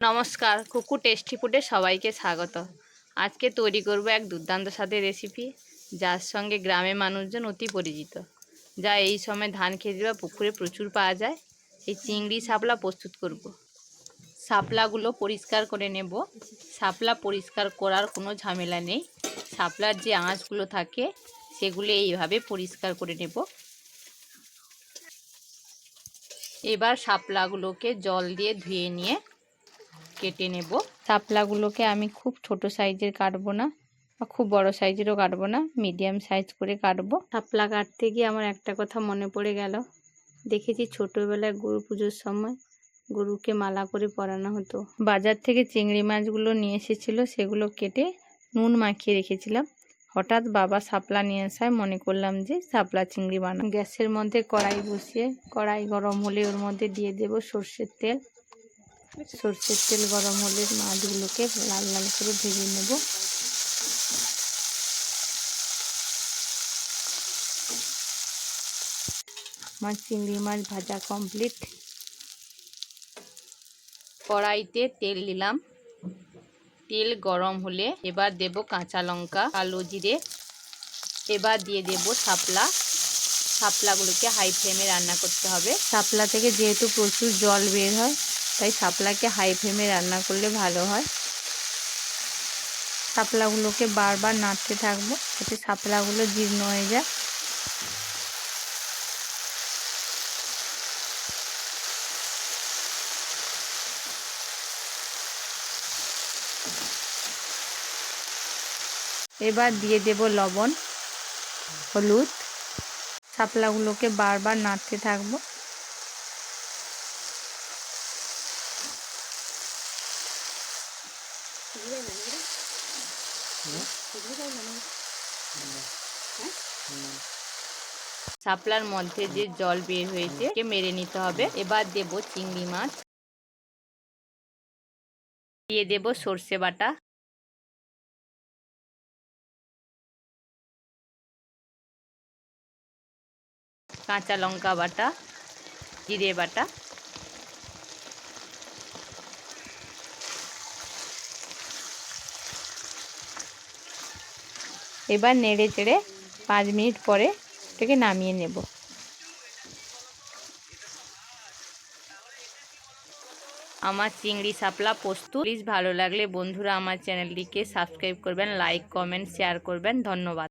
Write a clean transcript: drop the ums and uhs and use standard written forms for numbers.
নমস্কার, কুকু টেস্টি ফুডে সবাইকে স্বাগত। আজকে তৈরি করব এক দুর্দান্ত স্বাদের রেসিপি, যার সঙ্গে গ্রামের মানুষজন অতি পরিচিত, যা এই সময় ধান খেতে বা পুকুরে প্রচুর পাওয়া যায়। এই চিংড়ি শাপলা প্রস্তুত করব। শাপলাগুলো পরিষ্কার করে নেব। শাপলা পরিষ্কার করার কোনো ঝামেলা নেই। শাপলার যে আঁশগুলো থাকে সেগুলো এইভাবে পরিষ্কার করে নেব। এবার শাপলাগুলোকে জল দিয়ে ধুয়ে নিয়ে কেটে নেব। শাপলাগুলোকে আমি খুব ছোট সাইজের কাটবো না, বা খুব বড় সাইজেরও কাটবো না, মিডিয়াম সাইজ করে কাটবো। শাপলা কাটতে গিয়ে আমার একটা কথা মনে পড়ে গেল। দেখেছি ছোটবেলায় গরু পুজোর সময় গরুকে মালা করে পরানো হতো। বাজার থেকে চিংড়ি মাছগুলো নিয়ে এসেছিল, সেগুলো কেটে নুন মাখিয়ে রেখেছিলাম। হঠাৎ বাবা শাপলা নিয়ে আসায় মনে করলাম যে শাপলা চিংড়ি বানাবো। গ্যাসের মধ্যে কড়াই বসিয়ে কড়াই গরম হলে ওর মধ্যে দিয়ে দেব সর্ষের তেল। সর্ষের তেল গরম হলে মাছগুলোকে লাল লাল করে ভেজে নেব। আমার চিংড়ি মাছ ভাজা কমপ্লিট। কড়াইতে তেল দিলাম। তেল গরম হলে এবার দেব কাঁচা লঙ্কা, কালো জিরে। এবার দিয়ে দেব শাপলা। শাপলাগুলোকে হাই ফ্লেমে রান্না করতে হবে। শাপলা থেকে যেহেতু প্রচুর জল বের হয়, তাই শাপলাকে হাই ফ্লেমে রান্না করলে ভালো হয়। শাপলাগুলোকে বারবার নাড়তে থাকবো যাতে শাপলাগুলো জীর্ণ হয়ে যায়। এবার দিয়ে দেব লবণ, হলুদ। শাপলাগুলোকে বারবার নাড়তে থাকবো। শাপলার মধ্যে যে জল বের হয়েছে মেরে নিতে হবে। এবার দেব চিংড়ি মাছ, দিয়ে দেব সর্ষে বাটা, কাঁচা লঙ্কা বাটা, জিরে বাটা। এবার নেড়ে চেড়ে 5 মিনিট পরে এটাকে নামিয়ে নেব। আমার চিংড়ি শাপলা প্রস্তুত। প্লিজ ভালো লাগলে বন্ধুরা আমার চ্যানেলটিকে সাবস্ক্রাইব করবেন, লাইক কমেন্ট শেয়ার করবেন। ধন্যবাদ।